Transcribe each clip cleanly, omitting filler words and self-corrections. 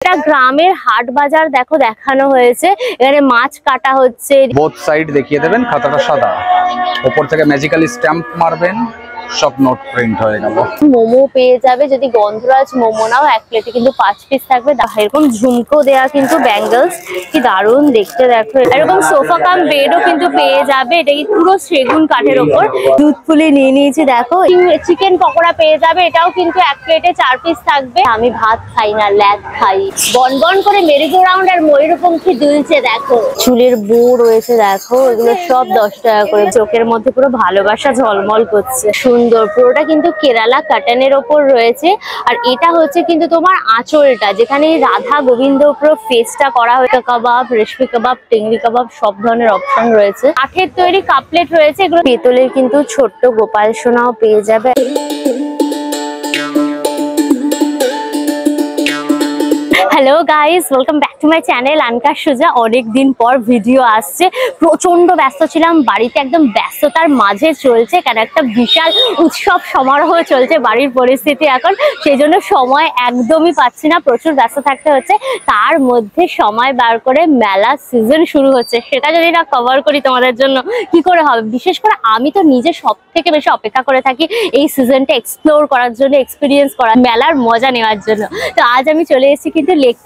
একটা গ্রামের হাট বাজার দেখো দেখানো হয়েছে। এখানে মাছ কাটা হচ্ছে। বোথ সাইড দেখিয়ে দেবেন, খাতাটা সাদা, উপর থেকে ম্যাজিক্যালি স্ট্যাম্প মারবেন, সব নোট প্রিন্ট হয়ে গেল। মোমো পেয়ে যাবে, যদি গন্ধরাজ মোমো নাও এক প্লেটে কিন্তু 5 পিস থাকবে। এরকম ঝুমকো দেয়া কিন্তু ব্যাঙ্গলস, কি দারুণ দেখতে দেখো। এরকম সোফা কাম বেডও কিন্তু পেয়ে যাবে, এটা কি পুরো সেগুন কাঠের ওপর। দুধ ফুলে নিয়ে নিয়েছি দেখো। চিকেন পকোড়া পেয়ে যাবে, এটাও কিন্তু এক প্লেটে 4 পিস থাকবে। আমি ভাত খাই না, ল্যাদ খাই। বনবন করে মেরিগো রাউন্ড আর ময়ূরপঙ্খী দুলছে দেখো। চুলের বো রয়েছে দেখো, এগুলো সব 10 টাকা করে। চোখের মধ্যে পুরো ভালোবাসা ঝলমল করছে, সুন্দর। পুরোটা কিন্তু কেরালা কাটানের ওপর রয়েছে। আর এটা হচ্ছে কিন্তু তোমার আঁচলটা, যেখানে রাধা গোবিন্দ পুরো ফেসটা করা হয়েছে। কাবাব, রেশমি কাবাব, টেংরি কাবাব সব ধরনের অপশন রয়েছে। কাঠের তৈরি কাপলেট রয়েছে, এগুলো পেতলের কিন্তু ছোট্ট গোপাল সোনাও পেয়ে যাবে। Hello guys, welcome back to my channel Anka সুজা। অনেকদিন পর ভিডিও আসছে, প্রচন্ড ব্যস্ত ছিলাম বাড়িতে, একদম ব্যস্ততার মাঝে চলছে কেন একটা বিশাল উৎসব সমারোহ চলছে বাড়ির পরিস্থিতি এখন, সেই জন্য সময় একদমই পাচ্ছি না, প্রচুর ব্যস্ত থাকতে হচ্ছে। তার মধ্যে সময় বার করে মেলা সিজন শুরু হচ্ছে, সেটা যদি না কভার করি তোমাদের জন্য কি করে হবে। বিশেষ করে আমি তো নিজে সব থেকে বেশি অপেক্ষা করে থাকি এই সিজনটা এক্সপ্লোর করার জন্য, এক্সপিরিয়েন্স করার, মেলার মজা নেওয়ার জন্য। তো আজ আমি চলে এসেছি কিন্তু লেক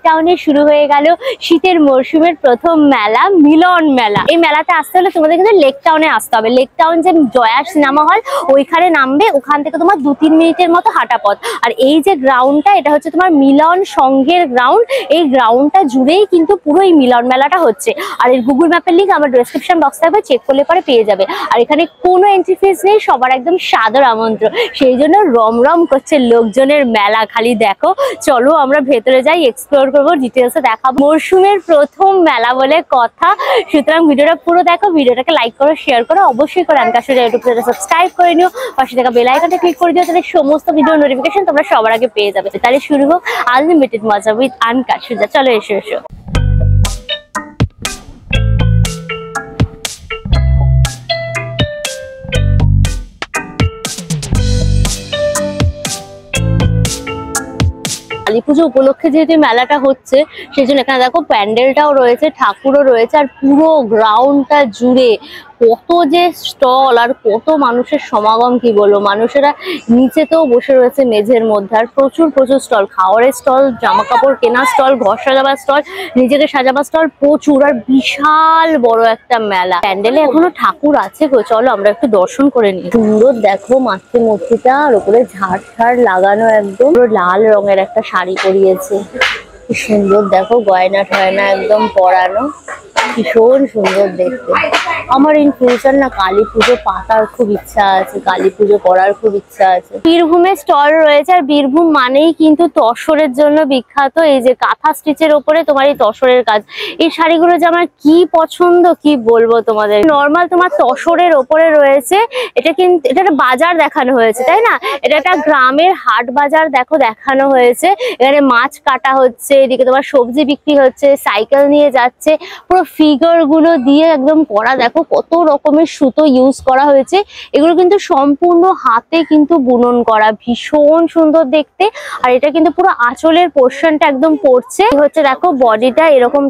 টাউনে শুরু হয়ে গেল শীতের মরশুমের প্রথম মেলা, মিলন মেলা। এই মেলাতে আসতে হলে তোমাদের কিন্তু লেক টাউনে আসতে হবে। লেক টাউন যে জয়া সিনেমা হল, ওইখানে নামবে, ওখান থেকে তোমার 2-3 মিনিটের মতো হাঁটা পথ। আর এই যে গ্রাউন্ডটা, এটা হচ্ছে তোমার মিলন সংঘের গ্রাউন্ড। এই গ্রাউন্ডটা জুড়েই কিন্তু পুরো এই মিলন মেলাটা হচ্ছে। আর এর গুগল ম্যাপের লিঙ্ক আমার ডেসক্রিপশন বক্সে থাকবে, চেক করলে পরে পেয়ে যাবে। আর এখানে কোনো এন্ট্রি ফিস নেই, সবার একদম সাদর আমন্ত্রণ। সেই জন্য রমরম করছে লোকজনের মেলা, খালি দেখো। চলো আমরা ভেতরে যাই, এক্সপ্লোর করবো, ডিটেলসে দেখাবো। মরশুমের প্রথম মেলা বলে কথা, সুতরাং ভিডিওটা পুরো দেখো। ভিডিওটাকে লাইক করো, শেয়ার করো, অবশ্যই করে আনকা সুজা ইউটিউব চ্যানেলটা সাবস্ক্রাইব করে নিও, পাশে থাকা বেল আইকনটা ক্লিক করে দিও, তাহলে সমস্ত ভিডিও নোটিফিকেশন তোমরা সবার আগে পেয়ে যাবে। তাহলে শুরু হোক আনলিমিটেড মজা উইথ আনকা সুজা। চলো এসো এসো। কালী পুজো উপলক্ষে যেহেতু মেলাটা হচ্ছে, সেই জন্য এখানে দেখো প্যান্ডেলটাও রয়েছে, ঠাকুরও রয়েছে। আর পুরো গ্রাউন্ডটা জুড়ে কত যে স্টল আর কত মানুষের সমাগম, কি বলবো। মানুষেরা নিচেতেও বসে রয়েছে মেঝের মধ্যে। আর প্রচুর স্টল, খাওয়ারের স্টল, জামা কাপড় কেনার স্টল, ঘর সাজাবার স্টল, নিজেকে সাজাবার স্টল প্রচুর। আর বিশাল বড় একটা মেলা। প্যান্ডেলে এখনো ঠাকুর আছে গো, চলো আমরা একটু দর্শন করে নিই। সুন্দর দেখো মাতৃমূর্তিটা, আর উপরে ঝাড় লাগানো, একদম পুরো লাল রঙের একটা শাড়ি পরিয়েছে। কি সুন্দর দেখো, গয়না টয়না একদম পরানো, ভীষণ সুন্দর দেখতে। আমার ইন ফিউচার না কালী পুজো পাতার খুব ইচ্ছা আছে, কালী পুজো করার খুব ইচ্ছা আছে। বীরভূমের স্টল রয়েছে, আর বীরভূম মানেই কিন্তু তসরের জন্য বিখ্যাত। এই যে কাঁথা স্টিচের ওপরে তোমার এই তসরের কাজ, এই শাড়িগুলো যে আমার কি পছন্দ, কি বলবো তোমাদের। নর্মাল তোমার তসরের ওপরে রয়েছে, এটা কিন্তু এটা একটা বাজার দেখানো হয়েছে, তাই না? এটা একটা গ্রামের হাট বাজার দেখো দেখানো হয়েছে। এখানে মাছ কাটা হচ্ছে, এদিকে তোমার সবজি বিক্রি হচ্ছে, সাইকেল নিয়ে যাচ্ছে। পুরো ফিগার গুলো দিয়ে একদম করা, দেখো কত রকমের সুতো ইউজ করা হয়েছে। এগুলো কিন্তু সম্পূর্ণ হাতে কিন্তু বুনন করা, ভীষণ সুন্দর দেখতে। আর এটা কিন্তু পুরো আঁচলের পোর্শনটা একদম পড়ছে হচ্ছে, দেখো বডিটা এরকম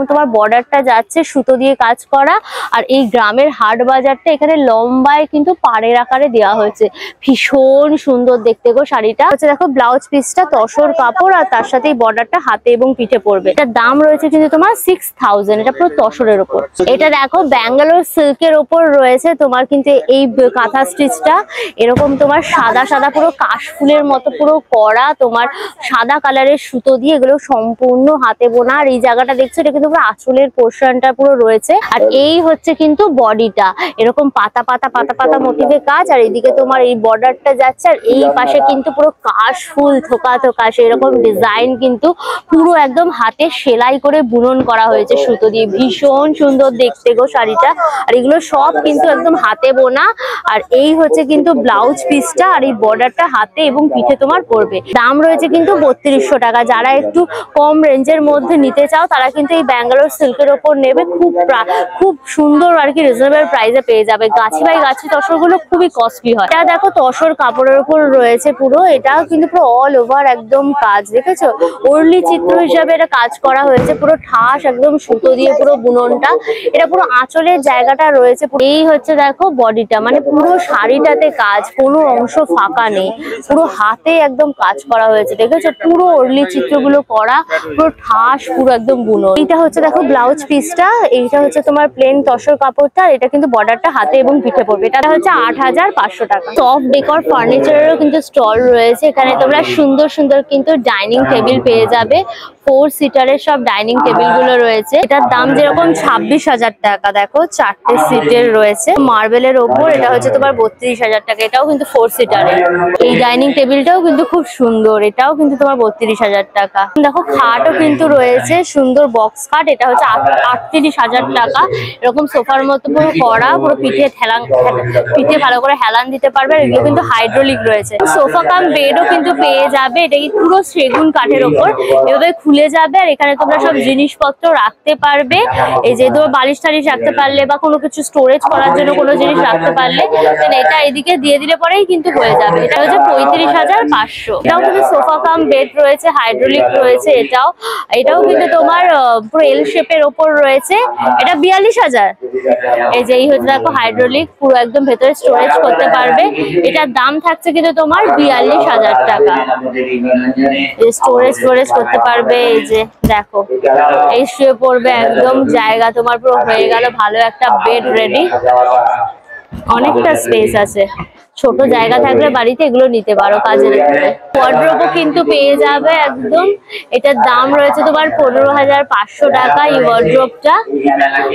তোমার বর্ডারটা যাচ্ছে, সুতো দিয়ে কাজ করা। আর এই গ্রামের হাট বাজারটা এখানে লম্বায় কিন্তু পাড়ের আকারে দেওয়া হয়েছে, ভীষণ সুন্দর দেখতে গো। শাড়িটা হচ্ছে দেখো ব্লাউজ পিসটা তসর কাপড়, আর তার সাথে এই বর্ডারটা হাতে এবং পিঠে পড়বে। এটার দাম রয়েছে কিন্তু তোমার 6000, এটা পুরো তসরের ওপর। এটা দেখো ব্যাঙ্গালোর সিল্কের ওপর রয়েছে তোমার কিন্তু এই কাঁথা স্টিচটা। এরকম তোমার সাদা পুরো কাশফুলের মতো পুরো করা, তোমার সাদা কালারের সুতো দিয়ে এগুলো সম্পূর্ণ হাতে বোনা। আর এই জায়গাটা দেখছো, এটা কিন্তু পুরো আঁচলের পোর্শনটা পুরো রয়েছে। আর এই হচ্ছে কিন্তু বডিটা, এরকম পাতা মোটিভে কাজ। আর এদিকে তোমার এই বর্ডারটা যাচ্ছে, আর এই পাশে কিন্তু পুরো কাশফুল থোকা সেরকম ডিজাইন কিন্তু পুরো একদম হাতে সেলাই করে বুনন করা হয়েছে সুতো দিয়ে, ভীষণ সুন্দর দেখতে গো। পুরো শাড়িটা। আর এগুলো সব কিন্তু একদম হাতে বোনা। আর এই হচ্ছে কিন্তু ব্লাউজ পিসটা, আর এই বর্ডারটা হাতে এবং পিঠে তোমার পড়বে। দাম রয়েছে কিন্তু 3200 টাকা। যারা একটু কম রেঞ্জের মধ্যে নিতে চাও তারা কিন্তু এই ব্যাঙ্গালোর সিল্কের ওপর নেবে, খুব সুন্দর আর কি রিজনেবল প্রাইসে পেয়ে যাবে। গাছি বাই গাছি তসরগুলো খুবই কস্টলি হয়। এটা দেখো তসর কাপড়ের উপর রয়েছে পুরো, এটা কিন্তু পুরো অল ওভার একদম কাজ, দেখেছো ওরলি চিত্র হিসাবে এটা কাজ করা হয়েছে, পুরো ঠাস একদম সুতো দিয়ে পুরো বুননটা। এটা পুরো আঁচলের জায়গাটা রয়েছে। এই হচ্ছে দেখো বডিটা, মানে পুরো শাড়িটাতে কাজ, কোনো অংশ ফাঁকা নেই, পুরো হাতে একদম কাজ করা হয়েছে, দেখেছো পুরো ওরলি চিত্রগুলো করা, পুরো ঠাস পুরো একদম বুনন। এটা হচ্ছে দেখো ব্লাউজ পিসটা, এইটা হচ্ছে তোমার প্লেন তসর কাপড়টা, এটা কিন্তু বর্ডারটা হাতে এবং পিঠে পড়বে। এটা হচ্ছে 8500 টাকা। সফট ডেকর ফার্নিচারেরও কিন্তু স্টল রয়েছে, এখানে তোমরা সুন্দর সুন্দর কিন্তু ডাইনিং টেবিল পেয়ে যাবে। 4 সিটারের সব ডাইনিং টেবিল গুলো রয়েছে। এটার দাম যেরকম 26,000 টাকা, দেখো 4টে সিটের রয়েছে মার্বেলের ওপর। এটা হচ্ছে তোমার 32,000 টাকা। এটাও কিন্তু 4 সিটারের। এই ডাইনিং টেবিলটাও কিন্তু খুব সুন্দর, এটাও কিন্তু তোমার 32,000 টাকা। দেখো খাটও কিন্তু রয়েছে, সুন্দর বক্স খাট, এটা হচ্ছে 38,000 টাকা। এরকম সোফার মতো পুরো করা, পুরো পিঠে ভালো করে হেলান দিতে পারবে। এগুলো কিন্তু হাইড্রোলিক রয়েছে। সোফা কাম বেডও কিন্তু পেয়ে যাবে, এটা কি পুরো সেগুন কাঠের ওপর, এভাবে খুলে যাবে। আর এখানে তোমরা সব জিনিসপত্র রাখতে পারবে, এই যে তোমার বালিশ টালিশ রাখতে পারলে বা কোনো কিছু স্টোরেজ করার জন্য কোনো জিনিস রাখতে পারলে এটা এদিকে দিয়ে দিলে পরেই কিন্তু হয়ে যাবে। এটা হচ্ছে 35,500। এটাও কিন্তু সোফা কাম বেড রয়েছে, হাইড্রোলিক রয়েছে। এটাও কিন্তু তোমার পুরো এল শেপের ওপর রয়েছে। এটা 42,000। এই যে এই হচ্ছে দেখো হাইড্রোলিক, পুরো একদম ভেতরে স্টোরেজ করতে পারবে। এটার দাম থাকছে কিন্তু তোমার 42,000 টাকা। স্টোরেজ করতে পারবে। এই যে দেখো এই শুয়ে পড়বে, একদম জায়গা তোমার পুরো হয়ে গেল, ভালো একটা বেড রেডি। অনেকটা স্পেস আছে, ছোট জায়গা থাকলে বাড়িতে এগুলো নিতে পারো কাজের ক্ষেত্রে। ওয়ার্ড্রোবও কিন্তু পেয়ে যাবে একদম। এটার দাম রয়েছে তোমার 15,500 টাকা এই ওয়ার্ড্রোবটা।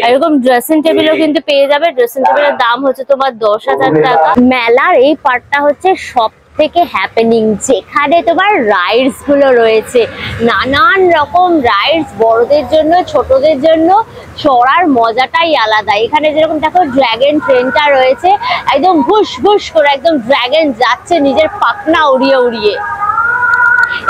এরকম ড্রেসিং টেবিলও কিন্তু পেয়ে যাবে। ড্রেসিং টেবিলের দাম হচ্ছে তোমার 10,000 টাকা। মেলার এই পার্টটা হচ্ছে সব থেকে হ্যাপেনিং, যেখানে তোমার রাইডস গুলো রয়েছে, নানান রকম রাইডস, বড়দের জন্য ছোটদের জন্য। চড়ার মজাটাই আলাদা। এখানে যেরকম দেখো ড্রাগন ট্রেনটা রয়েছে, একদম ঘুষ ঘুষ করে একদম ড্রাগন যাচ্ছে নিজের পাখনা উড়িয়ে উড়িয়ে।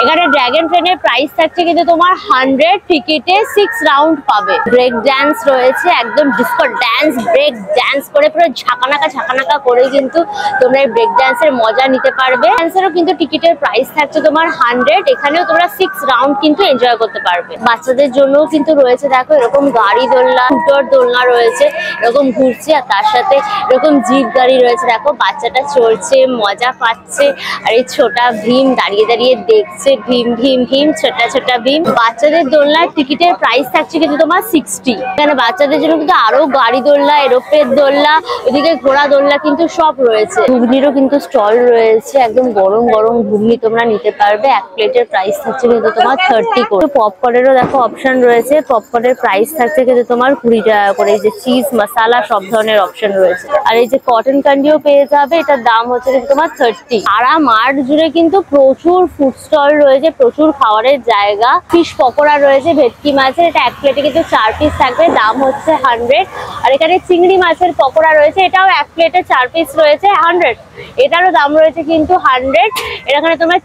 এখানে ড্রাগন ট্রেনের প্রাইস থাকছে কিন্তু তোমার 100, টিকিটে 6 রাউন্ড পাবে। ব্রেক ডান্স রয়েছে, একদম ডিস্কো ডান্স, ব্রেক ডান্স করে পুরো ঝাঁকানাকা করে কিন্তু তোমরা এই ব্রেক ডান্সের মজা নিতে পারবে। ডান্সেরও কিন্তু টিকিটের প্রাইস থাকছে তোমার 100। এখানেও তোমরা 6 রাউন্ড কিন্তু এনজয় করতে পারবে। বাচ্চাদের জন্যও কিন্তু রয়েছে, দেখো এরকম গাড়ি দোলনা, স্কুটার দোলনা রয়েছে, এরকম ঘুরছে। আর তার সাথে এরকম জিপ গাড়ি রয়েছে, দেখো বাচ্চাটা চড়ছে, মজা পাচ্ছে। আর এই ছোটা ভীম দাঁড়িয়ে দাঁড়িয়ে দেখছে, ভীম ভীম ভীম, ছোটা ভীম। বাচ্চাদের দোলনার টিকিটের প্রাইস থাকছে কিন্তু তোমার 60। এখানে বাচ্চাদের জন্য কিন্তু আরো গাড়ি দোলনা, এরোপ্লেন দোলনা, ওইদিকে ঘোড়া দোলনা কিন্তু সব রয়েছে। ঘুগনিরও কিন্তু স্টল রয়েছে, একদম গরম গরম ঘুগনি তোমরা নিতে পারবে। এক প্লেটের প্রাইস থাকছে কিন্তু তোমার 30 করে। পপকর্নেরও দেখো অপশন রয়েছে, পপকর্নের প্রাইস থাকছে কিন্তু তোমার 20 টাকা করে। এই যে চিজ মশলা সব ধরনের অপশন রয়েছে। আর এই যে কটন ক্যান্ডিও পেয়ে যাবে, এটার দাম হচ্ছে কিন্তু তোমার 30। সারা মাঠ জুড়ে কিন্তু প্রচুর ফুড স্টল রয়েছে, প্রচুর খাবারের জায়গা। ফিশ পকোড়া রয়েছে ভেটকি মাছের, এটা এক প্লেটে কিন্তু 4 পিস থাকবে, দাম হচ্ছে 100। আর এখানে চিংড়ি মাছের পকোড়া রয়েছে, এটাও এক প্লেটে 4 পিস রয়েছে 100। এটারও দাম রয়েছে কিন্তু 100। এখানে তোমরা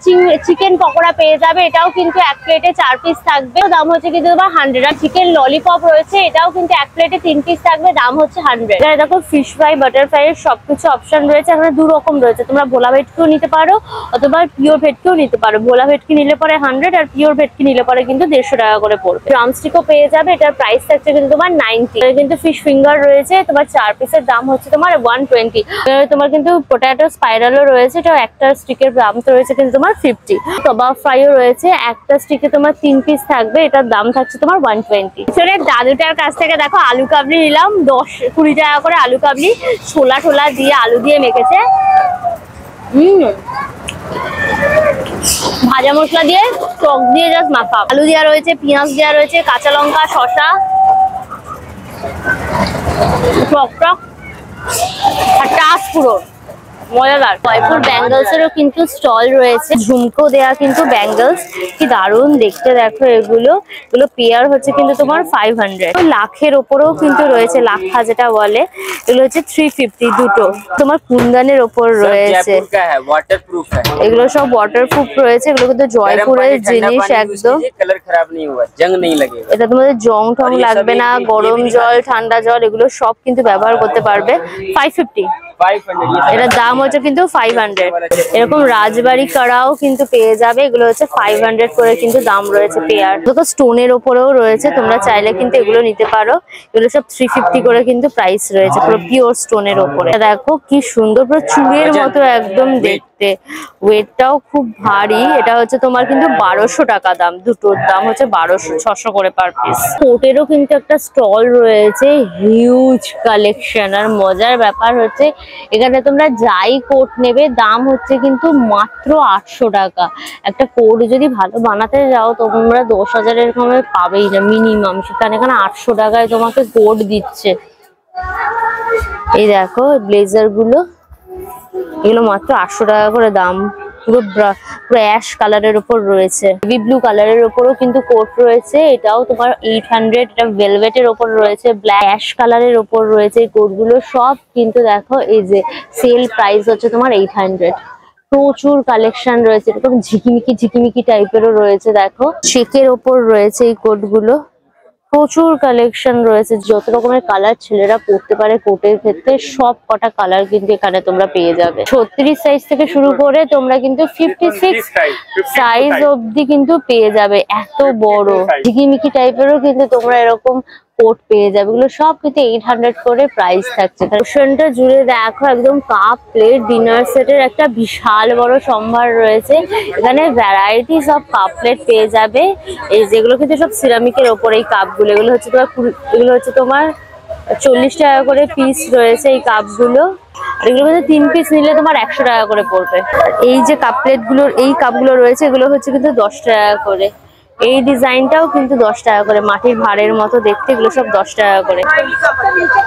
চিকেন পকোড়া পেয়ে যাবে, এটাও কিন্তু এক প্লেটে 4 পিস থাকবে, দাম হচ্ছে কিন্তু তোমার 100। আর চিকেন ললিপপ রয়েছে, এটাও কিন্তু এক প্লেটে 3 পিস থাকবে, দাম হচ্ছে 100। এখানে দেখো ফিশ ফ্রাই, বাটার ফ্রাই এর সবকিছু অপশন রয়েছে। এখানে 2 রকম রয়েছে, তোমরা ভোলা ভেটকিও নিতে পারো অথবা পিওর ভেটকিও নিতে পারো। ভোলা ভেটকি নিলে পরে 100, আর পিওর ভেটকি নিলে পরে কিন্তু 150 টাকা করে পড়বে। ড্রামস্টিকও পেয়ে যাবে, এটার প্রাইস থাকছে কিন্তু তোমার 90। কিন্তু ফিশ ফিঙ্গার রয়েছে তোমার 4 পিসের দাম হচ্ছে তোমার 120। তোমার কিন্তু পটেটো স্পাইরালও রয়েছে, এটা একটা স্টিকের দাম তো রয়েছে কিন্তু তোমার 50। কাবাব ফ্রাইও রয়েছে, একটা স্টিকে তোমার 3 পিস থাকবে, এটার দাম থাকছে তোমার 120। চলে দাদুটার কাছ থেকে দেখো আলু কাবলি নিলাম, 10-20 টাকা করে আলু কাবলি, ছোলা টোলা দিয়ে আলু দিয়ে মেখেছে। ভাজা মশলা দিয়ে টক দিয়ে জাস্ট মাখা, আলু দেওয়া রয়েছে, পেঁয়াজ দেওয়া রয়েছে, কাঁচা লঙ্কা, শসা, টক টক আর টাস পুরো মজাদার। জয়পুর ব্যাঙ্গলস এরও কিন্তু স্টল রয়েছে, ঝুমকো দেয়া কিন্তু ব্যাঙ্গলস, কি দারুণ দেখতে দেখো এগুলো। এগুলো পেয়ার হচ্ছে কিন্তু তোমার 500। লাখের ওপরেও কিন্তু রয়েছে, লাখা যেটা বলে, এগুলো হচ্ছে 350 দুটো। তোমার কুন্দনের ওপর রয়েছে, এগুলো সব ওয়াটারপ্রুফ রয়েছে। এগুলো কিন্তু জয়পুরের জিনিস একদম। এটা তোমাদের জং টং লাগবে না, গরম জল ঠান্ডা জল এগুলো সব কিন্তু ব্যবহার করতে পারবে। 550 এটার দাম হচ্ছে কিন্তু 500। এরকম রাজবাড়ি করাও কিন্তু পেয়ে যাবে, এগুলো হচ্ছে 500 করে কিন্তু দাম রয়েছে পেয়ার। দেখো স্টোনের ওপরেও রয়েছে, তোমরা চাইলে কিন্তু এগুলো নিতে পারো। এগুলো সব 350 করে কিন্তু প্রাইস রয়েছে, পুরো পিওর স্টোনের ওপরে। দেখো কি সুন্দর, পুরো চুড়ের মতো একদম দেখতে। ওয়েটটাও খুব ভারী। এটা হচ্ছে তোমার কিন্তু 1200 টাকা দাম, দুটোর দাম হচ্ছে 1200, 600 করে পার পিস। কোটেরও কিন্তু একটা স্টল রয়েছে, হিউজ কালেকশন। আর মজার ব্যাপার হচ্ছে এখানে তোমরা যাই কোট নেবে দাম হচ্ছে কিন্তু মাত্র 800 টাকা। একটা কোট যদি ভালো বানাতে যাও তোমরা 10,000 এরকম পাবেই না মিনিমাম, সেখানে এখানে 800 টাকায় তোমাকে কোট দিচ্ছে। এই দেখো ব্লেজার গুলো, এগুলো মাত্র 800 টাকা করে দাম। পুরো অ্যাশ কালারের উপর রয়েছে, বেবি ব্লু কালারের উপরও কিন্তু কোট রয়েছে, এটাও তোমার 800। এটা ভেলভেটের উপর রয়েছে, ব্ল্যাক অ্যাশ কালারের উপর রয়েছে। এই কোটগুলো সব কিন্তু দেখো এই যে সেল প্রাইস হচ্ছে তোমার 800। প্রচুর কালেকশন রয়েছে, এরকম ঝিকিমিকি ঝিকিমিকি টাইপেরও রয়েছে। দেখো চেকের ওপর রয়েছে এই কোটগুলো, প্রচুর কালেকশন রয়েছে। যত রকমের কালার ছেলেরা পরতে পারে কোটের ক্ষেত্রে সব কটা কালার কিন্তু এখানে তোমরা পেয়ে যাবে। 36 সাইজ থেকে শুরু করে তোমরা কিন্তু 56 সাইজ অবধি কিন্তু পেয়ে যাবে। এত বড় ঝিকিমিকি টাইপেরও কিন্তু তোমরা এরকম কোট পেয়ে যাবে। এগুলো সব কিন্তু 800 করে প্রাইস থাকছে। কালেকশনটা জুড়ে দেখো একদম কাপ প্লেট ডিনার সেটের একটা বিশাল বড় সম্ভার রয়েছে। এখানে ভ্যারাইটিস অফ কাপ প্লেট পেয়ে যাবে। এই যেগুলো কিন্তু সব সিরামিকের ওপরে এই কাপগুলো, এগুলো হচ্ছে তোমার 40 টাকা করে পিস রয়েছে এই কাপগুলো। আর এগুলো মধ্যে 3 পিস নিলে তোমার 100 টাকা করে পড়বে। এই যে কাপ প্লেট গুলোর এই কাপগুলো রয়েছে এগুলো হচ্ছে কিন্তু 10 টাকা করে। এই ডিজাইনটাও কিন্তু 10 টাকা করে, মাটির ভাঁড়ের মতো দেখতে, এগুলো সব 10 টাকা করে।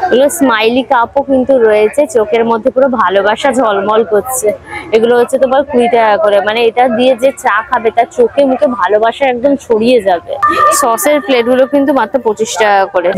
এগুলো স্মাইলি কাপও কিন্তু রয়েছে, চোখের মধ্যে পুরো ভালোবাসা ঝলমল করছে। এগুলো হচ্ছে তোমার 20 টাকা করে, মানে এটা দিয়ে যে চা খাবে তার চোখে মুখে ভালোবাসা একদম ছড়িয়ে যাবে। সসের প্লেট গুলো কিন্তু মাত্র 25 টাকা করে।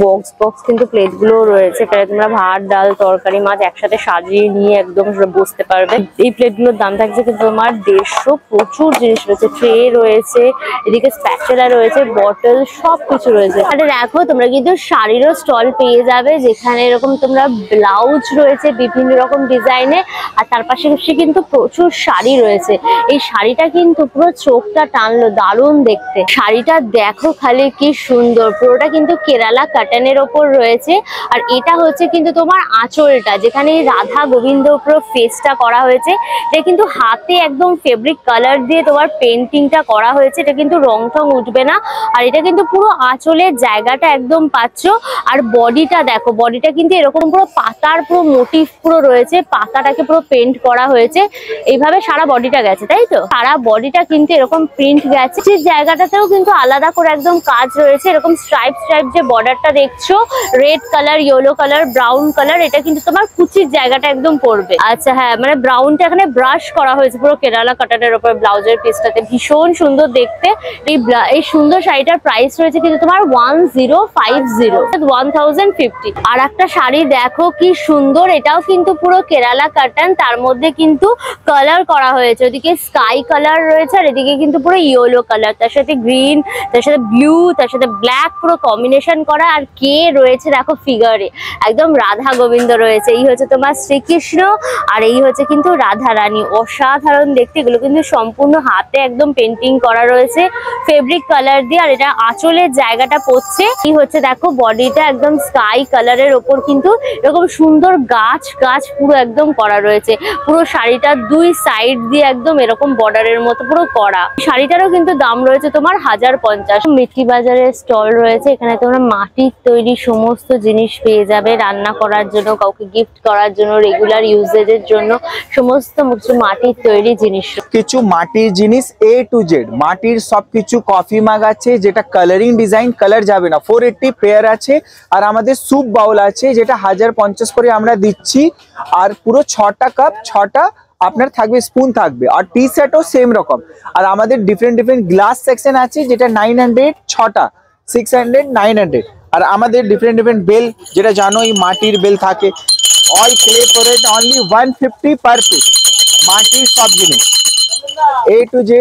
বক্স কিন্তু প্লেট গুলো রয়েছে, এখানে তোমরা ভাত ডাল তরকারি মাছ একসাথে সাজিয়ে নিয়ে একদম বসতে পারবে। এই প্লেট গুলোর দাম থাকছে কিন্তু তোমার 150। প্রচুর জিনিস রয়েছে, ট্রে রয়েছে, এদিকে স্প্যাচুলা রয়েছে, বটল সবকিছু রয়েছে। আর দেখো তোমরা কিন্তু শাড়িরও স্টল পেয়ে যাবে, যেখানে এরকম তোমরা ব্লাউজ রয়েছে বিভিন্ন রকম ডিজাইনে, আর তার পাশাপাশি কিন্তু প্রচুর শাড়ি রয়েছে। এই শাড়িটা কিন্তু পুরো চোখটা টানলো, দারুণ দেখতে। শাড়িটা দেখো খালি কি সুন্দর, পুরোটা কিন্তু কেরালা কাটানের ওপর রয়েছে। আর এটা হচ্ছে কিন্তু তোমার আঁচলটা, যেখানে রাধা গোবিন্দ পুরো ফেসটা করা হয়েছে। এটা কিন্তু হাতে একদম ফেব্রিক কালার দিয়ে তোমার পেন্টিংটা করা হয়েছে, এটা কিন্তু রং টং উঠবে না। আর এটা কিন্তু পুরো আঁচলের জায়গাটা একদম পাচ্ছ। আর বডিটা দেখো, বডিটা কিন্তু এরকম পুরো পাতার পুরো মোটিভ পুরো রয়েছে, পাতাটাকে পুরো পেন্ট করা হয়েছে। এইভাবে সারা বডিটা গেছে, তাই তো সারা বডিটা কিন্তু এরকম প্রিন্ট গেছে। সেই জায়গাটাতেও কিন্তু আলাদা করে একদম কাজ রয়েছে, এরকম স্ট্রাইপ যে বর্ডারটা দেখছো, red colour, yellow colour, brown colour, এটা কিন্তু তোমার কুচির জায়গাটা একদম পড়বে। আচ্ছা হ্যাঁ, মানে ব্রাউনটা এখানে ব্রাশ করা হয়েছে পুরো কেরালা কাটানের উপর ব্লাউজের পিসটাতে, ভীষণ সুন্দর দেখতে। এই সুন্দর শাড়িটার প্রাইস রয়েছে কিন্তু তোমার 1050 আর একটা শাড়ি দেখো কি সুন্দর, এটাও কিন্তু পুরো কেরালা কাটান, তার মধ্যে কিন্তু কালার করা হয়েছে। ওদিকে স্কাই কালার রয়েছে আর এদিকে কিন্তু পুরো ইয়েলো কালার, তার সাথে গ্রিন, তার সাথে ব্লু, তার সাথে ব্ল্যাক পুরো কম্বিনেশন করা। আর কে রয়েছে দেখো ফিগারে, একদম রাধা গোবিন্দ রয়েছে। এই হচ্ছে তোমার শ্রীকৃষ্ণ আর এই হচ্ছে কিন্তু রাধা রানী, অসাধারণ দেখতে। এগুলো কিন্তু সম্পূর্ণ হাতে একদম পেন্টিং করা রয়েছে ফেব্রিক কালার দিয়ে। আর এটা আঁচলের জায়গাটা পড়ছে। এই হচ্ছে দেখো বডিটা একদম স্কাই কালারের ওপর কিন্তু এরকম সুন্দর গাছ পুরো একদম করা রয়েছে। পুরো শাড়িটার দুই সাইড দিয়ে একদম এরকম বর্ডারের মতো পুরো করা। শাড়িটারও কিন্তু দাম রয়েছে তোমার 1050। মিটকি বাজারের স্টল রয়েছে, এখানে তোমরা মাটির তৈরি সমস্ত জিনিস পেয়ে যাবে, রান্না করার জন্য, কাউকে গিফট করার জন্য, রেগুলার ইউজেজের জন্য সমস্ত মাটির তৈরি জিনিস। কিছু মাটির জিনিস A to Z, মাটির সবকিছু কফি মাগ আছে যেটা কালারিং ডিজাইন, কালার যাবে না, 480 পেয়ার আছে। আর আমাদের স্যুপ বাউল আছে যেটা 1050 করে আমরা দিচ্ছি। আর পুরো 6টা কাপ, 6টা আপনার থাকবে, স্পুন থাকবে। আর টি সেটও সেম রকম। আর আমাদের ডিফারেন্ট গ্লাস সেকশন আছে যেটা 900, 6টা 600, 900। আর আমাদের ডিফারেন্ট বেল, যেটা জানোই মাটির বেল থাকে, all clay plate only 150 per piece. মাটির সব জিনিস A to Z,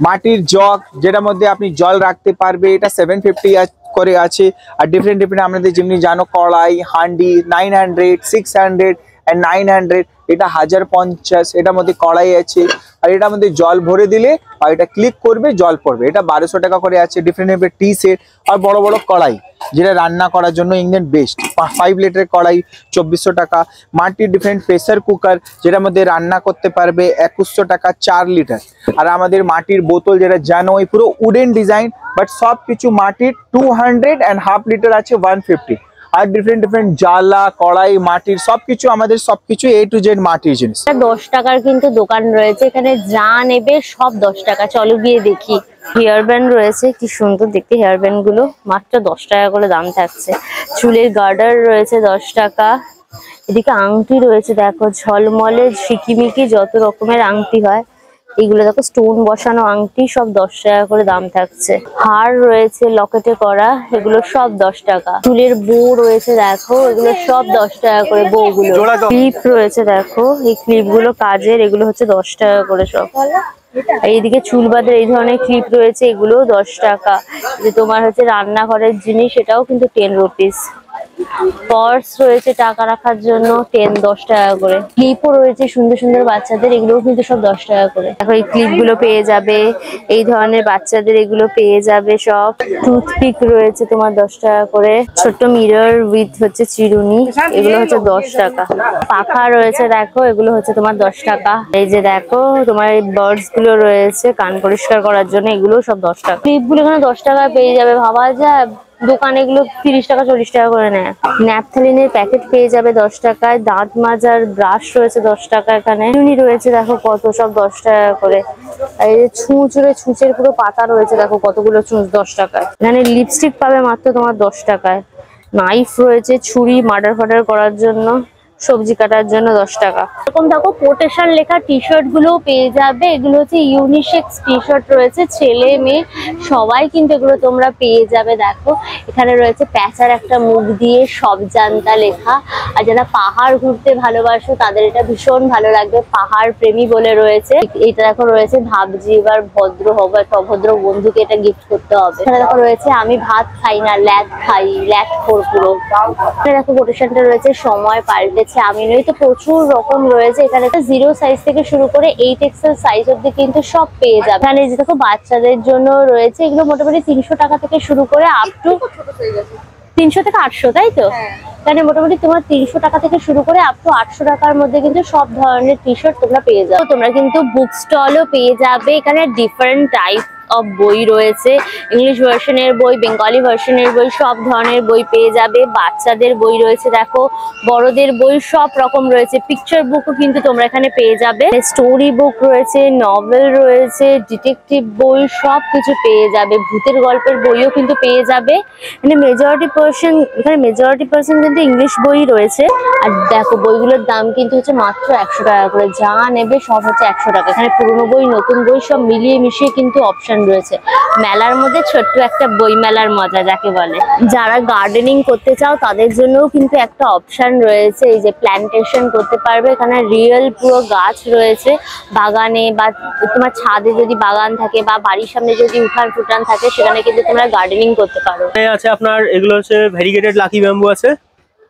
মাটির জগ যেটার মধ্যে আপনি জল রাখতে পারবে, এটা 750 করে আছে। আর ডিফারেন্ট আমাদের যেমনি জানো কড়াই, হান্ডি 900, 600 and 900, এটা 1050। এটার মধ্যে কড়াই আছে, আর এটার মধ্যে জল ভরে দিলে আর এটা ক্লিক করবে জল পড়বে। এটা 1200 টাকা করে আছে। ডিফারেন্ট টি সেট আর বড় বড় কড়াই যেটা রান্না করার জন্য ইন্ডিয়ান বেস্ট, 5 লিটারের কড়াই 2400 টাকা। মাটির ডিফারেন্ট প্রেসার কুকার যেটার মধ্যে রান্না করতে পারবে 2100 টাকা 4 লিটার। আর আমাদের মাটির বোতল যেটা জানো ওই পুরো উডেন ডিজাইন, বাট সব কিছু মাটির 200 and হাফ লিটার আছে 150। আর ডিফারেন্ট জ্বালা কড়াই মাটির সবকিছু, আমাদের সবকিছু A to Z মাটির জিনিস। 10 টাকার কিন্তু দোকান রয়েছে এখানে, যা নেবে সব 10 টাকা। চলো গিয়ে দেখি। হেয়ার ব্যান্ড রয়েছে, কি সুন্দর দেখতে হেয়ার ব্যান্ড গুলো, মাত্র 10 টাকা করে দাম থাকছে। চুলের গার্ডার রয়েছে 10 টাকা। এদিকে আংটি রয়েছে দেখো, ঝলমলে ঝিকিমিকি যত রকমের আংটি হয় এইগুলো দেখো, স্টোন বসানো আংটি, সব 10 টাকা করে দাম থাকছে। হার রয়েছে লকেটে করা, এগুলো সব 10 টাকা। চুলের বো রয়েছে দেখো, এগুলো সব 10 টাকা করে। বউগুলো ক্লিপ রয়েছে দেখো, এই ক্লিপ গুলো কাজের, এগুলো হচ্ছে 10 টাকা করে সব। এইদিকে চুল বাঁধার এই ধরনের ক্লিপ রয়েছে, এগুলো 10 টাকা। যে তোমার হচ্ছে রান্নাঘরের জিনিস, এটাও কিন্তু 10 রুপিস। পার্স রয়েছে টাকা রাখার জন্য 10 টাকা করে। ক্লিপও রয়েছে সুন্দর সুন্দর বাচ্চাদের, এগুলোও কিন্তু সব 10 টাকা করে। দেখো এই ক্লিপ গুলো পেয়ে যাবে, এই ধরনের বাচ্চাদের এগুলো পেয়ে যাবে সব। টুথপিক রয়েছে তোমার 10 টাকা করে। ছোট্ট মিরর উইথ হচ্ছে চিরুনি, এগুলো হচ্ছে 10 টাকা। পাখা রয়েছে দেখো, এগুলো হচ্ছে তোমার 10 টাকা। এই যে দেখো তোমার এই বার্ডস গুলো রয়েছে কান পরিষ্কার করার জন্য, এগুলো সব 10 টাকা। ক্লিপ গুলো এখানে 10 টাকা পেয়ে যাবে, ভাবা যায় দোকানে এগুলো 30 টাকা 40 টাকা করে নেয়। ন্যাপথলিনের প্যাকেট পেয়ে যাবে 10 টাকায়। দাঁত মাজার ব্রাশ রয়েছে 10 টাকা। এখানে চিরুনি রয়েছে দেখো কত, সব 10 টাকা করে। এই যে ছুঁচের পুরো পাতা রয়েছে দেখো, কতগুলো ছুঁচ 10 টাকায়। এখানে লিপস্টিক পাবে মাত্র তোমার 10 টাকায়। নাইফ রয়েছে, ছুরি মার্ডার ফার্ডার করার জন্য, সবজি কাটার জন্য 10 টাকা। এরকম দেখো কোটেশন লেখা টি শার্ট গুলো পেয়ে যাবে, এগুলো হচ্ছে ইউনিসেক্স টি শার্ট রয়েছে, ছেলে মেয়ে সবাই কিন্তু এগুলো তোমরা পেয়ে যাবে। দেখো এখানে রয়েছে প্যাঁচার একটা মুখ দিয়ে সব জানতা লেখা। আর যারা পাহাড় ঘুরতে ভালোবাসো তাদের এটা ভীষণ ভালো লাগবে, পাহাড় প্রেমী বলে রয়েছে। এটা দেখো রয়েছে ভাবছি এবার ভদ্র হবো, একটা অভদ্র বন্ধুকে এটা গিফট করতে হবে। এখানে দেখো রয়েছে আমি ভাত খাই না ল্যাদ খাই, ল্যাদ খোর পুরো। এখানে দেখো কোটেশনটা রয়েছে সময় পাল্টেছে আমি নই, তো প্রচুর রকম রয়েছে। এখানে 0 সাইজ থেকে শুরু করে 8 XL সাইজ অব্দি কিন্তু সব পেয়ে যাবে। এখানে যে দেখো বাচ্চাদের জন্য রয়েছে, এগুলো মোটামুটি 300 টাকা থেকে শুরু করে আপ টু 300 থেকে 800, তাই তো? এখানে মোটামুটি তোমার 300 টাকা থেকে শুরু করে আপ টু 800 টাকার মধ্যে কিন্তু সব ধরনের টি শার্ট তোমরা পেয়ে যাবে। তোমরা কিন্তু বুক স্টলও পেয়ে যাবে। এখানে ডিফারেন্ট টাইপ অফ বই রয়েছে, ইংলিশ ভার্সনের বই, বেঙ্গলি ভার্সনের বই, সব ধরনের বই পেয়ে যাবে। বাচ্চাদের বই রয়েছে দেখো, বড়দের বই সব রকম রয়েছে। পিকচার বুকও কিন্তু তোমরা এখানে পেয়ে যাবে। স্টোরি বুক রয়েছে, নভেল রয়েছে, ডিটেকটিভ বই সব কিছু পেয়ে যাবে। ভূতের গল্পের বইও কিন্তু পেয়ে যাবে। এখানে মেজরিটি পার্সেন্ট কিন্তু ইংলিশ বই রয়েছে। আর দেখো বইগুলোর দাম কিন্তু হচ্ছে মাত্র 100 টাকা করে, যা নেবে সব হচ্ছে 100 টাকা। এখানে পুরনো বই নতুন বই সব মিলিয়ে মিশিয়ে কিন্তু অপশন রয়েছে। মেলার মধ্যে ছোট্ট একটা বই মেলার মজা যাকে বলে। যারা গার্ডেনিং করতে চাও তাদের জন্যও কিন্তু একটা অপশন রয়েছে, এই যে প্ল্যান্টেশন করতে পারবে। এখানে রিয়েল পুরো গাছ রয়েছে, বাগানে বা তোমার ছাদে যদি বাগান থাকে বা বাড়ির সামনে যদি উঠান ফুটান থাকে সেখানে কিন্তু তোমরা গার্ডেনিং করতে পারো। আছে আপনার এগুলো হচ্ছে ভ্যারিগেটেড লাকি ব্যাম্বু আছে,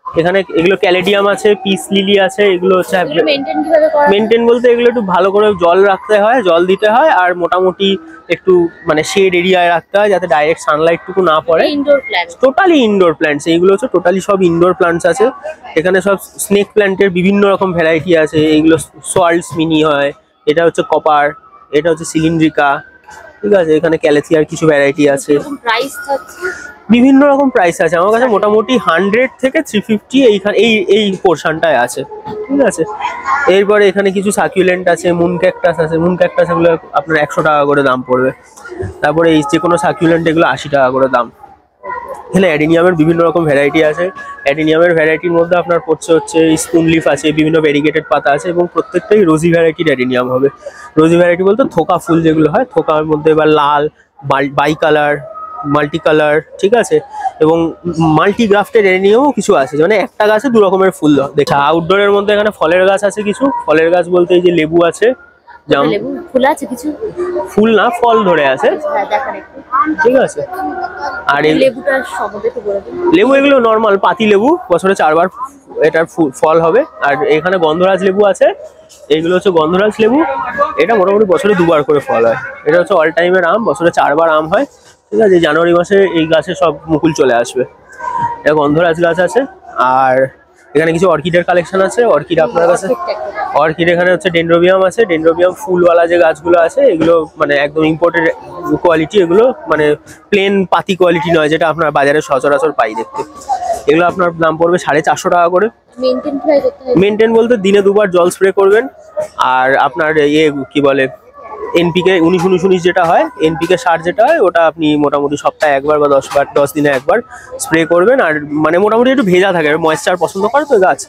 এখানে এগুলো ক্যালেডিয়াম আছে, পিস লিলি আছে। এগুলো হচ্ছে মেনটেন বলতে এগুলো একটু ভালো করে জল রাখতে হয়, জল দিতে হয়, আর মোটামুটি একটু মানে শেড এরিয়ায় রাখতে হয় যাতে ডাইরেক্ট সানলাইট টুকু না পড়ে। টোটালি ইনডোর প্ল্যান্টস, এইগুলো হচ্ছে টোটালি সব ইনডোর প্ল্যান্টস আছে। এখানে সব স্নেক প্ল্যান্টের বিভিন্ন রকম ভ্যারাইটি আছে। এইগুলো সোয়াল্টস মিনি হয়, এটা হচ্ছে কপার, এটা হচ্ছে সিলিন্ড্রিকা, ঠিক আছে। এখানে ক্যালেথিয়ার কিছু ভ্যারাইটি আছে, বিভিন্ন রকম প্রাইস আছে। আমার কাছে মোটামুটি 100 থেকে 350 এইখানে এই পোর্শনটায় আছে, ঠিক আছে। এরপরে এখানে কিছু সাকুলেন্ট আছে, মুন ক্যাকটাস আছে। মুন ক্যাকটাস এগুলো আপনার 100 টাকা করে দাম পড়বে। তারপরে এই যে কোনো সাকুলেন্ট এগুলো 80 টাকা করে দাম। এখানে অ্যাডিনিয়ামের বিভিন্ন রকম ভ্যারাইটি আছে। অ্যাডিনিয়ামের ভ্যারাইটির মধ্যে আপনার পড়ছে হচ্ছে স্পুন লিফ আছে, বিভিন্ন ভেরিগেটেড পাতা আছে এবং প্রত্যেকটাই রোজি ভ্যারাইটির অ্যাডিনিয়াম হবে। রোজি ভ্যারাইটি বলতে থোকা ফুল যেগুলো হয়, থোকার মধ্যে এবার লাল, বাই কালার, মাল্টি কালার, ঠিক আছে, এবং মাল্টি গ্রাফটেড অ্যাডিনিয়ামও কিছু আছে, মানে একটা গাছে 2 রকমের ফুল দেখা। আউটডোরের মধ্যে এখানে ফলের গাছ আছে কিছু। ফলের গাছ বলতে এই যে লেবু আছে, লেবু ফুল আছে কিছু, ফুল না ফল ধরে আছে, ঠিক আছে। আর এই লেবুটার সম্বন্ধে একটু বলে দিন। লেবু এগুলো নর্মাল পাতি লেবু, বছরে 4 বার এটার ফল হবে। আর এখানে গন্ধরাজ লেবু আছে, এইগুলো হচ্ছে গন্ধরাজ লেবু। এটা মোটামুটি বছরে 2 বার করে ফল হয়। এটা হচ্ছে অল টাইমের আম, বছরে 4 বার আম হয়, ঠিক আছে। জানুয়ারি মাসে এই গাছে সব মুকুল চলে আসবে। এটা গন্ধরাজ গাছ আছে। আর এখানে কিছু অর্কিডের কালেকশন আছে। অর্কিড আপনার কাছে, অর্কিড এখানে হচ্ছে ডেনড্রোবিয়াম আছে। ডেনড্রোবিয়াম ফুলওয়ালা যে গাছগুলো আছে এগুলো মানে একদম ইম্পোর্টেড কোয়ালিটি, এগুলো মানে প্লেন পাতি কোয়ালিটি নয় যেটা আপনার বাজারে সচরাচর পাই দেখতে। এগুলো আপনার দাম পড়বে 450 টাকা করে। মেনটেন বলতে দিনে 2 বার জল স্প্রে করবেন। আর আপনার ইয়ে কি বলে এনপিকে 19-19 যেটা হয়, এনপিকে সার যেটা হয়, ওটা আপনি মোটামুটি সপ্তাহে 1 বার বা 10 দিনে 1 বার স্প্রে করবেন। আর মানে মোটামুটি একটু ভেজা থাকে, ময়েশ্চার পছন্দ করে তো গাছ।